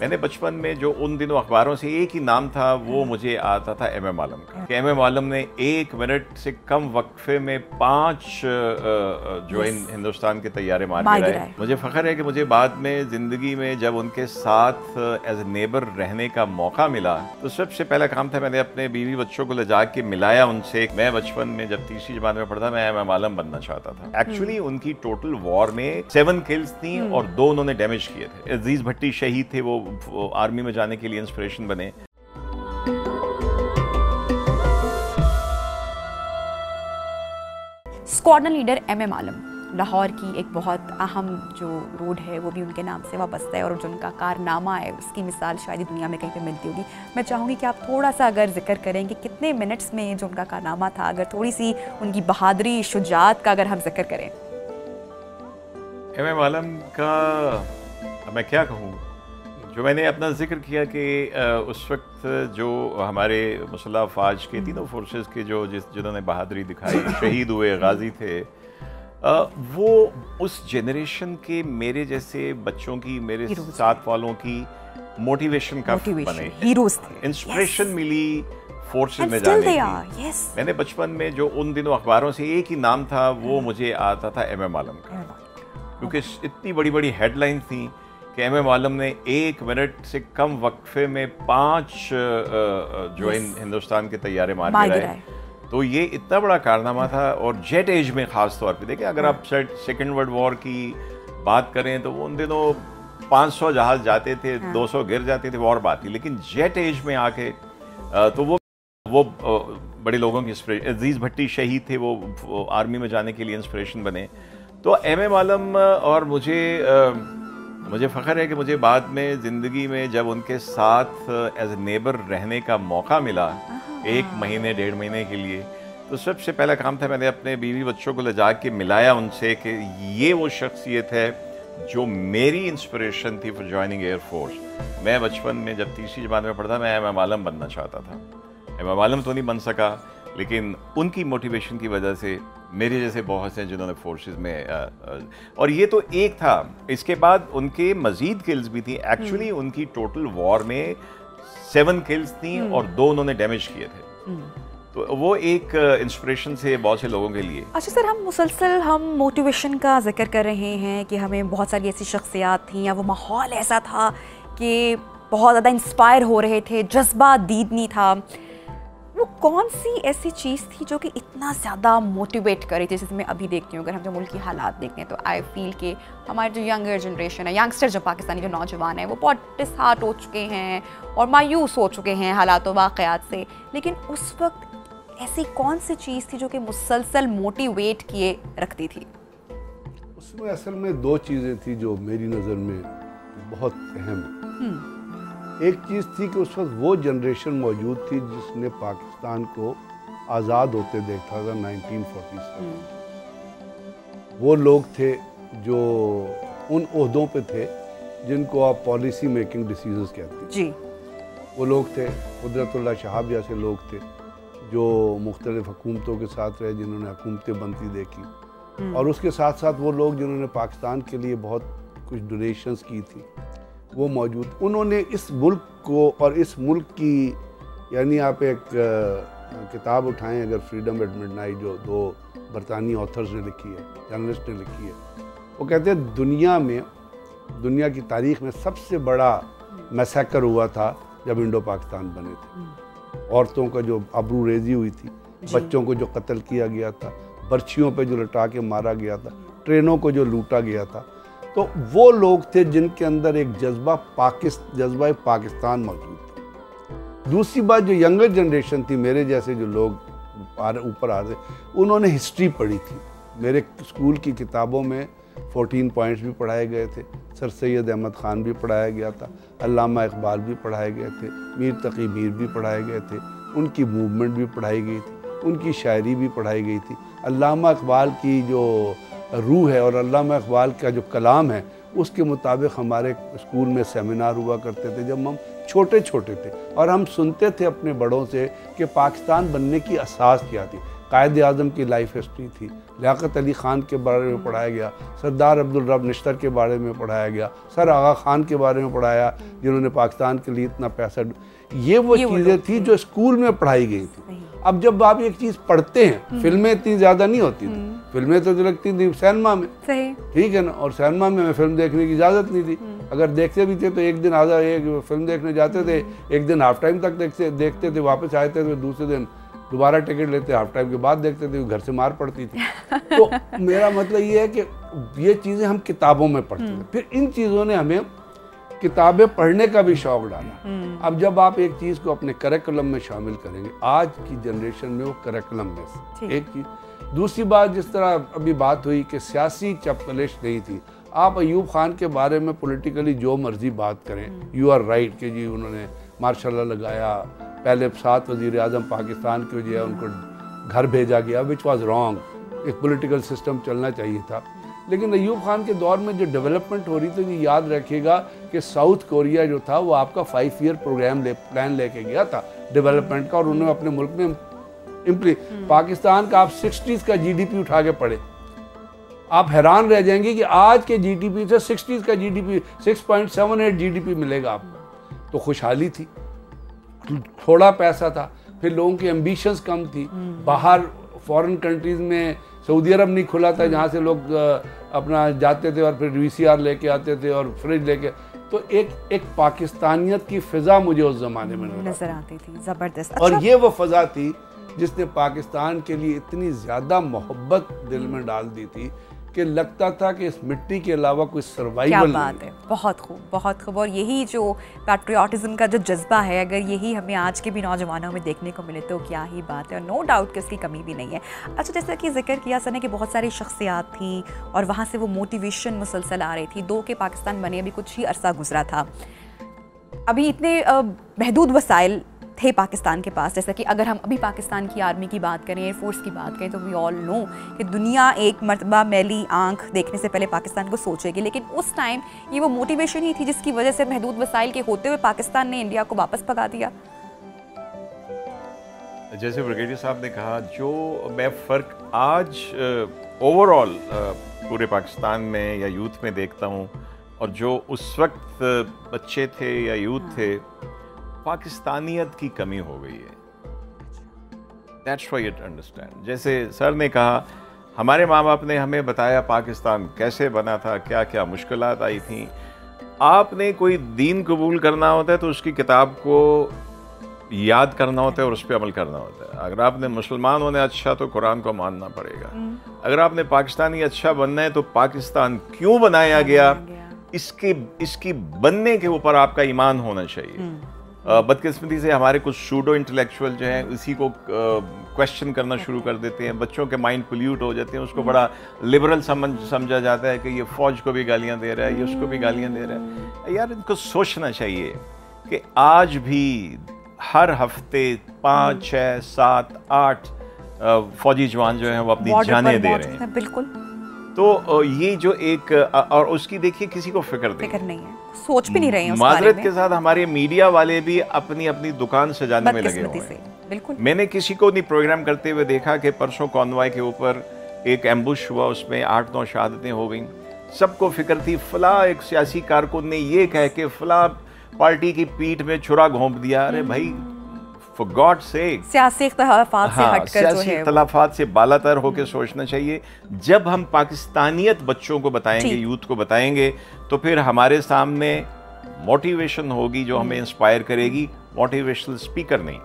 मैंने बचपन में जो उन दिनों अखबारों से एक ही नाम था वो मुझे आता था एम एम आलम का, कि एम एम आलम ने 1 मिनट से कम वक्फे में 5 जो हिंदुस्तान के तैयारे मार गिराए। मुझे फख्र है कि मुझे बाद में ज़िंदगी में जब उनके साथ एज ए नेबर रहने का मौका मिला तो सबसे पहला काम था मैंने अपने बीवी बच्चों को ले जाके मिलाया उनसे। मैं बचपन में जब तीसरी जमात में पढ़ता मैं एम एम आलम बनना चाहता था। एक्चुअली उनकी टोटल वॉर में 7 किल्स थी और 2 उन्होंने डैमेज किए थे। अजीज भट्टी शहीद थे, वो आर्मी में जाने के लिए इंस्पिरेशन बने। स्क्वाड्रन लीडर एम एम आलम, लाहौर की एक बहुत अहम जो रोड है वो भी उनके नाम से वाबस्ता है और जो उनका कारनामा है उसकी मिसाल शायद दुनिया में कहीं पे मिलती होगी। मैं चाहूँगी कि आप थोड़ा सा अगर जिक्र करें कि कितने मिनट्स में जो उनका कारनामा था, अगर थोड़ी सी उनकी बहादुरी शुजात का अगर हम जिक्र करें। एम एम आलम का मैं क्या कहूँ, जो मैंने अपना जिक्र किया कि उस वक्त जो हमारे मुसल्लह अफवाज के तीनों फोर्सेस के जो जिन्होंने बहादुरी दिखाई, शहीद हुए, गाजी थे, वो उस जनरेशन के मेरे जैसे बच्चों की, मेरे साथ वालों की मोटिवेशन का बने, हीरोज थे, इंस्पिरेशन मिली फोर्सेस में जाने की। मैंने बचपन में जो उन दिनों अखबारों से एक ही नाम था वो मुझे आता था एम एम आलम का, क्योंकि इतनी बड़ी बड़ी हेडलाइन थी कि एम एम आलम ने 1 मिनट से कम वक्फे में 5 जो हिंदुस्तान के तैयारे मार गिराए। तो ये इतना बड़ा कारनामा था और जेट एज में ख़ास तौर पे देखें, अगर आप सेकेंड वर्ल्ड वॉर की बात करें तो वो उन दिनों 500 जहाज़ जाते थे, 200 गिर जाते थे, वो और बात थी। लेकिन जेट एज में आके तो वो बड़े लोगों की इंस्पिरेशन, अजीज भट्टी शहीद थे, वो आर्मी में जाने के लिए इंस्पिरेशन बने। तो एम एम आलम और मुझे फ़ख्र है कि मुझे बाद में ज़िंदगी में जब उनके साथ एज ए नेबर रहने का मौका मिला 1 महीने 1.5 महीने के लिए, तो सबसे पहला काम था मैंने अपने बीवी बच्चों को ले जाके मिलाया उनसे कि ये वो शख्सियत है जो मेरी इंस्पिरेशन थी फॉर जॉइनिंग एयर फोर्स। मैं बचपन में जब तीसरी जमात में पढ़ता मैं एम एम आलम बनना चाहता था। एम एम आलम तो नहीं बन सका, लेकिन उनकी मोटिवेशन की वजह से मेरे जैसे बहुत से जिन्होंने फोर्सेस में और ये तो एक था, इसके बाद उनके मजीद किल्स भी थी। एक्चुअली उनकी टोटल वॉर में 7 किल्स थी और 2 उन्होंने डैमेज किए थे। तो वो एक इंस्पिरेशन से बहुत से लोगों के लिए। अच्छा सर, हम मुसलसल मोटिवेशन का जिक्र कर रहे हैं कि हमें बहुत सारी ऐसी शख्सियात थी या वो माहौल ऐसा था कि बहुत ज़्यादा इंस्पायर हो रहे थे, जज्बा दीदनी था। वो कौन सी ऐसी चीज़ थी जो कि इतना ज़्यादा मोटिवेट कर रही थी? जैसे मैं अभी देखती हूँ, अगर हम जो मुल्क की हालात देखते हैं तो आई फील कि हमारे जो यंगर जनरेशन है, यंगस्टर जो पाकिस्तानी जो नौजवान है, वो बहुत डिसहार्ट हो चुके हैं और मायूस हो चुके हैं हालात व वाक़यात से। लेकिन उस वक्त ऐसी कौन सी चीज़ थी जो कि मुसलसल मोटिवेट किए रखती थी? उसमें असल में 2 चीज़ें थी जो मेरी नज़र में बहुत अहम। एक चीज़ थी कि उस वक्त वो जनरेशन मौजूद थी जिसने पाकिस्तान को आज़ाद होते देखा था 1947। वो लोग थे जो उन ओहदों पे थे जिनको आप पॉलिसी मेकिंग डिसीजंस कहते हैं जी। वो लोग थे, कुदरतुल्लाह शहाब जैसे लोग थे जो मुख्तलिफ हुकूमतों के साथ रहे, जिन्होंने हुकूमतें बनती देखी, और उसके साथ साथ वो लोग जिन्होंने पाकिस्तान के लिए बहुत कुछ डोनेशंस की थी, वो मौजूद। उन्होंने इस मुल्क को और इस मुल्क की, यानी आप एक किताब उठाएं अगर, फ्रीडम एट मिडनाइट, जो 2 बरतानी ऑथर्स ने लिखी है, जर्नलिस्ट ने लिखी है, वो कहते हैं दुनिया की तारीख में सबसे बड़ा मैसेकर हुआ था जब इंडो पाकिस्तान बने थे। औरतों का जो आबरू रेजी हुई थी, बच्चों को जो कत्ल किया गया था, बर्छियों पे जो लटा के मारा गया था, ट्रेनों को जो लूटा गया था, तो वो लोग थे जिनके अंदर एक जज्बा पाकिस्तान मौजूद था। दूसरी बात, जो यंगर जनरेशन थी, मेरे जैसे जो लोग ऊपर आ रहे, उन्होंने हिस्ट्री पढ़ी थी। मेरे स्कूल की किताबों में 14 पॉइंट्स भी पढ़ाए गए थे, सर सैयद अहमद ख़ान भी पढ़ाया गया था, अल्लामा इकबाल भी पढ़ाए गए थे, मीर तकी मीर भी पढ़ाए गए थे, उनकी मूवमेंट भी पढ़ाई गई थी, उनकी शायरी भी पढ़ाई गई थी। अल्लामा इकबाल की जो रूह है और अल्लामा इकबाल का जो कलाम है, उसके मुताबिक हमारे स्कूल में सेमिनार हुआ करते थे जब हम छोटे छोटे थे, और हम सुनते थे अपने बड़ों से कि पाकिस्तान बनने की असास क्या थी। कायद आज़म की लाइफ हिस्ट्री थी, लियाकत अली ख़ान के बारे में पढ़ाया गया, सरदार अब्दुल रब निश्तर के बारे में पढ़ाया गया, सर आगा ख़ान के बारे में पढ़ाया जिन्होंने पाकिस्तान के लिए इतना पैसा। ये वो चीज़ें थी जो स्कूल में पढ़ाई गई थी। अब जब आप एक चीज़ पढ़ते हैं, फिल्में इतनी ज़्यादा नहीं होती थी, फिल्में तो लगती थी सिनेमा में, ठीक है ना, और सिनेमा में हमें फिल्म देखने की इजाज़त नहीं थी। अगर देखते भी थे तो एक दिन आधा एक फिल्म देखने जाते थे, एक दिन हाफ टाइम तक देखते थे, वापस आए थे तो दूसरे दिन दोबारा टिकट लेते, हाफ टाइम के बाद देखते थे, घर से मार पड़ती थी। तो मेरा मतलब ये है कि ये चीज़ें हम किताबों में पढ़ते थे, फिर इन चीज़ों ने हमें किताबें पढ़ने का भी शौक डाला। अब जब आप एक चीज़ को अपने करिकुलम में शामिल करेंगे, आज की जनरेशन में वो करिकुलम में एक चीज़। दूसरी बात, जिस तरह अभी बात हुई कि सियासी चपकलिश नहीं थी, आप अयूब खान के बारे में पॉलिटिकली जो मर्जी बात करें, यू आर राइट कि जी उन्होंने मार्शल लॉ लगाया, पहले 7 वज़ीर आज़म पाकिस्तान की वजह उनको घर भेजा गया, विच वाज रॉन्ग, एक पॉलिटिकल सिस्टम चलना चाहिए था। लेकिन अयूब खान के दौर में जो डेवलपमेंट हो रही थी, ये याद रखिएगा कि साउथ कोरिया जो था वो आपका 5 ईयर प्लान लेके गया था डेवलपमेंट का, और उन्होंने अपने मुल्क में पाकिस्तान का आप 60s का GDP उठा के पढ़े, आप हैरान रह जाएंगे कि आज के GDP से 60s का GDP 6.78 GDP मिलेगा आपको। तो खुशहाली थी, थोड़ा पैसा था, फिर लोगों की एम्बिशंस कम थी, बाहर फॉरेन कंट्रीज़ में सऊदी अरब नहीं खुला था जहाँ से लोग अपना जाते थे और फिर VCR लेके आते थे और फ्रिज लेके, तो एक पाकिस्तानियत की फ़िज़ा मुझे उस ज़माने में नज़र आती थी, ज़बरदस्त। और ये वो फ़िज़ा थी जिसने पाकिस्तान के लिए इतनी ज़्यादा मोहब्बत दिल में डाल दी थी कि लगता था कि इस मिट्टी के अलावा कोई सर्वाइवल नहीं। क्या बात है, बहुत खूब, बहुत खूब। और यही जो पैट्रियाटिज़म का जो जज्बा है, अगर यही हमें आज के भी नौजवानों में देखने को मिले तो क्या ही बात है, और नो डाउट कि इसकी कमी भी नहीं है। अच्छा, जैसा कि जिक्र किया सर ने कि बहुत सारी शख्सियात थी और वहाँ से वो मोटिवेशन मुसलसल आ रही थी। 2 के पाकिस्तान बने अभी कुछ ही अरसा गुजरा था, अभी इतने महदूद वसाइल थे पाकिस्तान के पास। जैसा कि अगर हम अभी पाकिस्तान की आर्मी की बात करें, एयरफोर्स की बात करें, तो वी ऑल नो कि दुनिया एक मरतबा मैली आंख देखने से पहले पाकिस्तान को सोचेगी। लेकिन उस टाइम ये वो मोटिवेशन ही थी जिसकी वजह से महदूद वसाइल के होते हुए पाकिस्तान ने इंडिया को वापस भगा दिया। जैसे ब्रिगेडियर साहब ने कहा, जो मैं फ़र्क आज ओवरऑल पूरे पाकिस्तान में या यूथ में देखता हूँ, और जो उस वक्त बच्चे थे या यूथ थे, पाकिस्तानियत की कमी हो गई है। That's why you understand. जैसे सर ने कहा, हमारे माँ बाप ने हमें बताया पाकिस्तान कैसे बना था, क्या क्या मुश्किलात आई थी। आपने कोई दीन कबूल करना होता है तो उसकी किताब को याद करना होता है और उस पर अमल करना होता है। अगर आपने मुसलमान होने अच्छा तो कुरान को मानना पड़ेगा। अगर आपने पाकिस्तानी अच्छा बनना है तो पाकिस्तान क्यों बनाया गया, इसकी बनने के ऊपर आपका ईमान होना चाहिए। बदकिस्मती से हमारे कुछ सूडो इंटेलेक्चुअल जो हैं इसी को क्वेश्चन करना शुरू कर देते हैं, बच्चों के माइंड पोल्यूट हो जाते हैं, उसको बड़ा लिबरल समझा जाता है कि ये फ़ौज को भी गालियां दे रहा है, ये उसको भी गालियां दे रहा है। यार, इनको सोचना चाहिए कि आज भी हर हफ्ते 5, 6, 7, 8 फौजी जवान जो हैं वो अपनी जानें दे रहे हैं। बिल्कुल। तो ये जो एक, और उसकी देखिए किसी को फिक्र नहीं है, सोच भी नहीं रहे हैं। माजरत के साथ हमारे मीडिया वाले भी अपनी अपनी दुकान सजाने में लगे हुए हैं। बिल्कुल। मैंने किसी को नहीं प्रोग्राम करते हुए देखा कि परसों कॉन्वॉय के ऊपर एक एम्बुश हुआ, उसमें 8-9 शहादतें हो गई। सबको फिक्र थी, फला एक सियासी कारकुन ने ये कह के फला पार्टी की पीठ में छुरा घोंप दिया। अरे भाई, For God's sake, सियासी इख्तिलाफात से हटकर सियासी इख्तिलाफात से बालातर होकर सोचना चाहिए। जब हम पाकिस्तानियत बच्चों को बताएंगे, यूथ को बताएंगे, तो फिर हमारे सामने मोटिवेशन होगी जो हमें इंस्पायर करेगी, मोटिवेशनल स्पीकर नहीं।